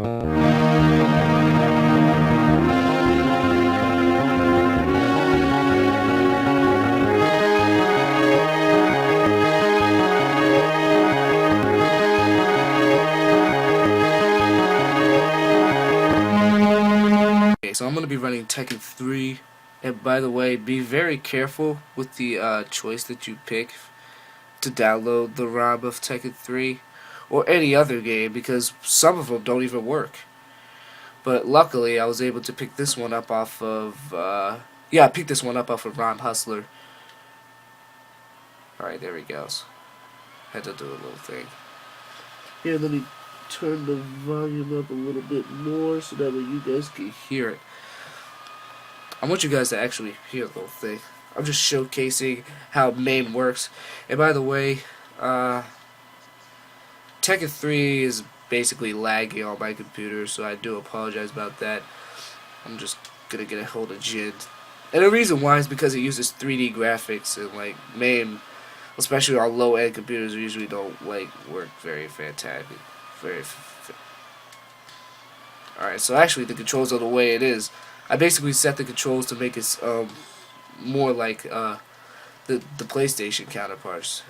Okay, so I'm going to be running Tekken 3, and by the way, be very careful with the choice that you pick to download the ROM of Tekken 3 or any other game, because some of them don't even work. But luckily, I was able to pick this one up off of, I picked this one up off of ROM Hustler. Alright, there he goes. Had to do a little thing. Here, let me turn the volume up a little bit more so that way you guys can hear it. I want you guys to actually hear the whole thing. I'm just showcasing how M.A.M.E works. And by the way, Tekken 3 is basically lagging on my computer, so I do apologize about that. I'm just gonna get a hold of Jin. And the reason why is because it uses 3D graphics, and like M.A.M E, especially on low-end computers, usually don't like work very fantastic. Alright, so actually the controls are the way it is. I basically set the controls to make it more like the PlayStation counterparts.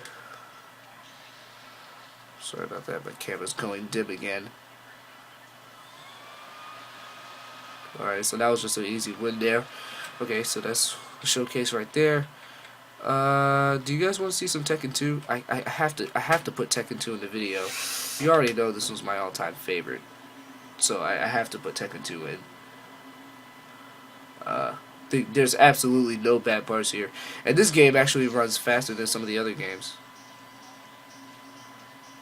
Sorry about that, my camera's going dim again. Alright, so that was just an easy win there. Okay, so that's the showcase right there. Do you guys want to see some Tekken 2? I have to put Tekken 2 in the video. You already know this was my all-time favorite, so I have to put Tekken 2 in. There's absolutely no bad parts here, and this game actually runs faster than some of the other games.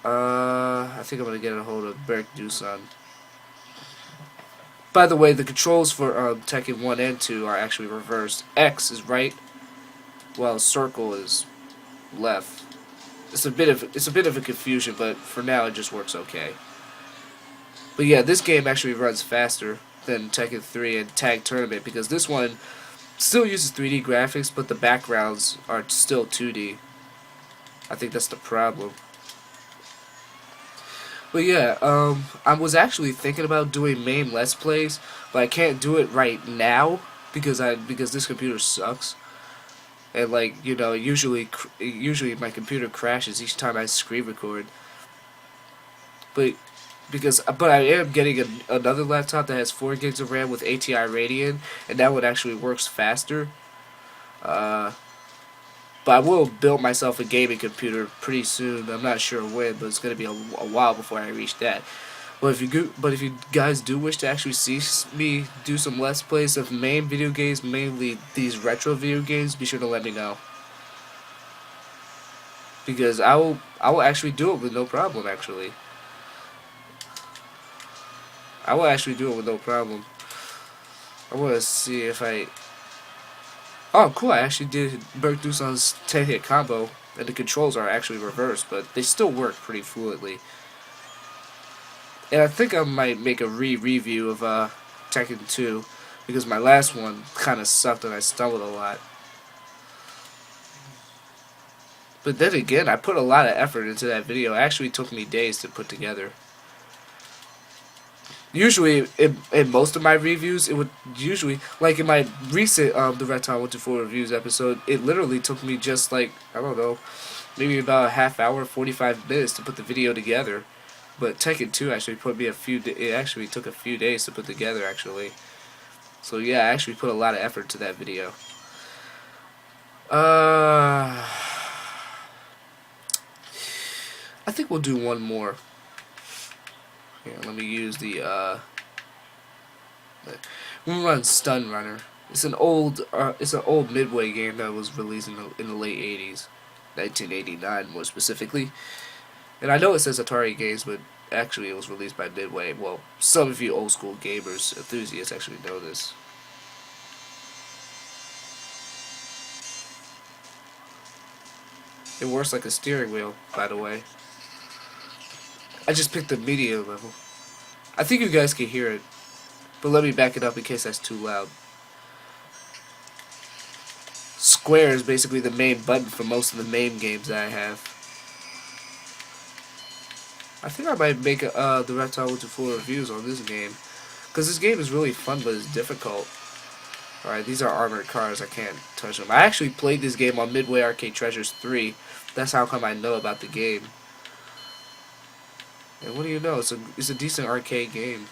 I think I'm gonna get a hold of Berk Dusan. By the way, the controls for Tekken 1 and 2 are actually reversed. X is right, while circle is left. It's a bit of a confusion, but for now it just works okay. But yeah, this game actually runs faster than Tekken 3 and Tag Tournament, because this one still uses 3D graphics, but the backgrounds are still 2D. I think that's the problem. But yeah, I was actually thinking about doing M.A.M.E Let's Plays, but I can't do it right now because this computer sucks. And like, you know, usually my computer crashes each time I screen record. But I am getting another laptop that has 4 gigs of RAM with ATI Radeon, and that one actually works faster. But I will build myself a gaming computer pretty soon. I'm not sure when, but it's gonna be a while before I reach that. But if you guys do wish to actually see me do some Let's Plays of M.A.M E video games, mainly these retro video games, be sure to let me know. Because I will actually do it with no problem. Actually, I will actually do it with no problem. I want to see if I. Oh, cool! I actually did Berk Dusan's 10-hit combo, and the controls are actually reversed, but they still work pretty fluidly. And I think I might make a review of Tekken 2, because my last one kind of sucked and I stumbled a lot. But then again, I put a lot of effort into that video. It actually took me days to put together. Usually, in most of my reviews, it would usually, like in my recent The Reptile 124 Reviews episode, it literally took me just like, I don't know, maybe about a half hour, 45 minutes to put the video together. But Tekken 2 actually it actually took a few days to put together, actually. So yeah, I actually put a lot of effort to that video. I think we'll do one more. Here, let me use we'll run Stun Runner. It's an old Midway game that was released in the late 80s, 1989 more specifically. And I know it says Atari Games, but actually it was released by Midway. Well, some of you old school gamers enthusiasts actually know this. It works like a steering wheel, by the way. I just picked the medium level. I think you guys can hear it, but let me back it up in case that's too loud. Square is basically the main button for most of the M.A.M E games that I have. I think I might make the Reptile 124 reviews on this game. Because this game is really fun, but it's difficult. Alright, these are armored cars. I can't touch them. I actually played this game on Midway Arcade Treasures 3. That's how come I know about the game. And what do you know? It's a decent arcade game.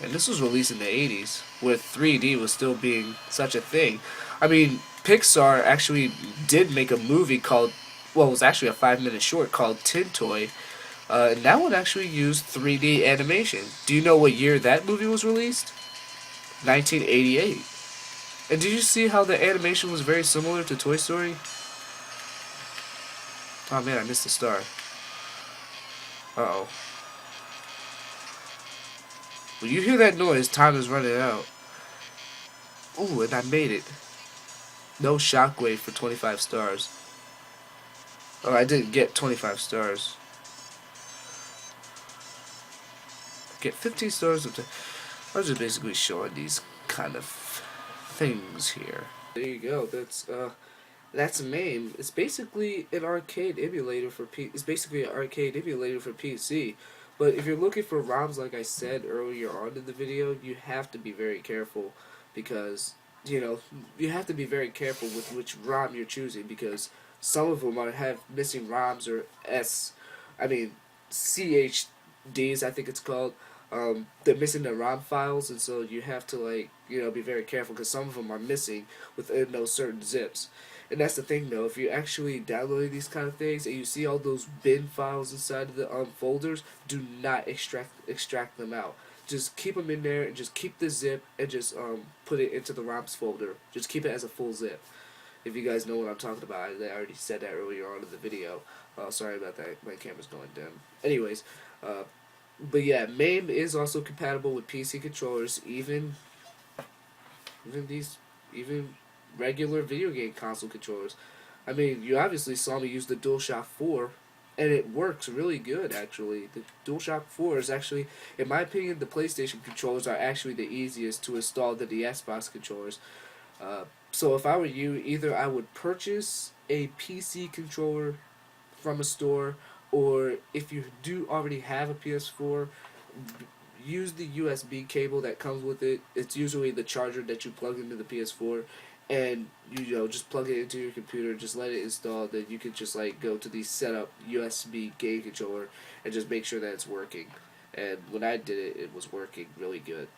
And this was released in the 80s, with 3D was still being such a thing. I mean, Pixar actually did make a movie called, well, it was actually a 5-minute short called Tin Toy. And that one actually used 3D animation. Do you know what year that movie was released? 1988. And did you see how the animation was very similar to Toy Story? Oh man, I missed the star. Uh-oh. When you hear that noise, time is running out. Ooh, and I made it. No shockwave for 25 stars. Oh, I didn't get 25 stars. Get 15 stars. I was just basically showing these kind of things here. There you go. That's M.A.M.E. It's basically an arcade emulator for It's basically an arcade emulator for PC. But if you're looking for ROMs, like I said earlier on in the video, you have to be very careful because you have to be very careful with which ROM you're choosing because some of them have missing ROMs or CHDs, I think it's called. They're missing the ROM files, and so you have to be very careful because some of them are missing within those certain zips. And that's the thing, though. If you're actually downloading these kind of things and you see all those bin files inside of the folders, do not extract them out. Just keep them in there and just keep the zip and just put it into the ROMs folder. Just keep it as a full zip. If you guys know what I'm talking about, I already said that earlier on in the video. Sorry about that. My camera's going dim. Anyways, but yeah, M.A.M.E. is also compatible with PC controllers, even regular video game console controllers. I mean, you obviously saw me use the DualShock 4, and it works really good, actually. The DualShock 4 is actually, in my opinion, the PlayStation controllers are actually the easiest to install than the Xbox controllers. So if I were you, either I would purchase a PC controller from a store, or if you do already have a PS4, use the USB cable that comes with it. It's usually the charger that you plug into the PS4, and just plug it into your computer, just let it install. Then you can just go to the setup USB game controller and just make sure that it's working. And when I did it, it was working really good.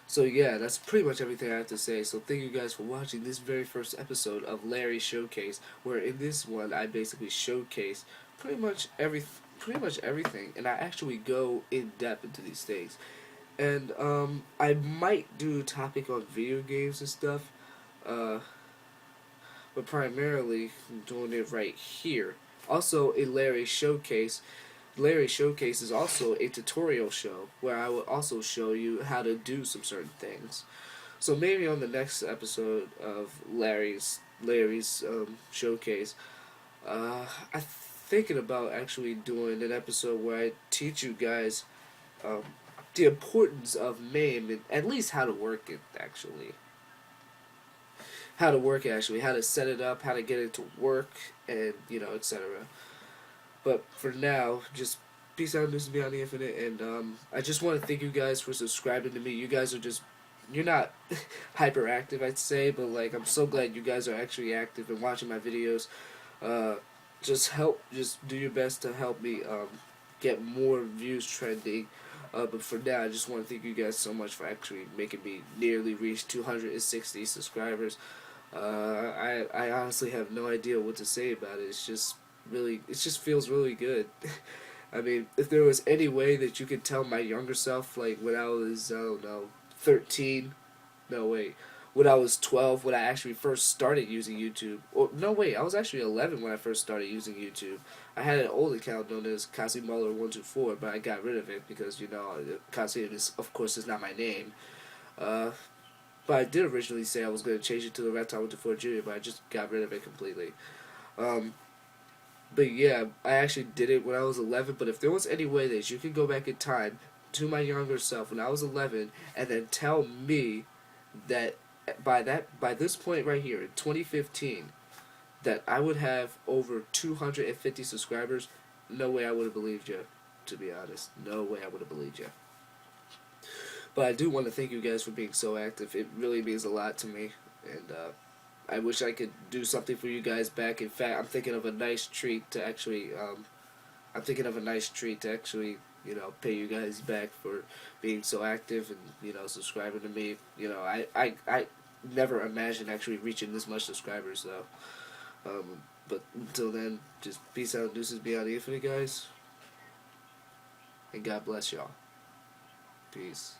So yeah, that's pretty much everything I have to say. So thank you guys for watching this very first episode of Larry's Showcase, where in this one I basically showcase pretty much everything, and I actually go in depth into these things. And I might do a topic on video games and stuff, but primarily I'm doing it right here. Also, in Larry's Showcase is also a tutorial show where I will also show you how to do some certain things. So maybe on the next episode of Larry's Showcase, I'm thinking about actually doing an episode where I teach you guys the importance of M.A.M.E. and at least how to work it actually. How to set it up, how to get it to work, and etc. But for now, just peace out, this is Beyond the Infinite, and I just want to thank you guys for subscribing to me. You guys are you're not hyperactive, I'd say, but I'm so glad you guys are actually active and watching my videos. Just do your best to help me get more views trending. But for now, I just want to thank you guys so much for actually making me nearly reach 260 subscribers. I honestly have no idea what to say about it. It just feels really good. I mean, if there was any way that you could tell my younger self, when I was, I don't know, 13, no wait, when I was 12, when I actually first started using YouTube, or no wait, I was actually 11 when I first started using YouTube. I had an old account known as Casimuller124, but I got rid of it because, Casi of course is not my name. But I did originally say I was going to change it to the Reptile124 Jr., but I just got rid of it completely. But yeah, I actually did it when I was 11, but if there was any way that you could go back in time to my younger self when I was 11 and then tell me that by this point right here in 2015 that I would have over 250 subscribers, no way I would have believed you, to be honest. No way I would have believed you. But I do want to thank you guys for being so active. It really means a lot to me. And I wish I could do something for you guys back. In fact, I'm thinking of a nice treat to actually, pay you guys back for being so active and, subscribing to me. I never imagined actually reaching this much subscribers, though. But until then, just peace out, deuces beyond infinite, guys. And God bless y'all. Peace.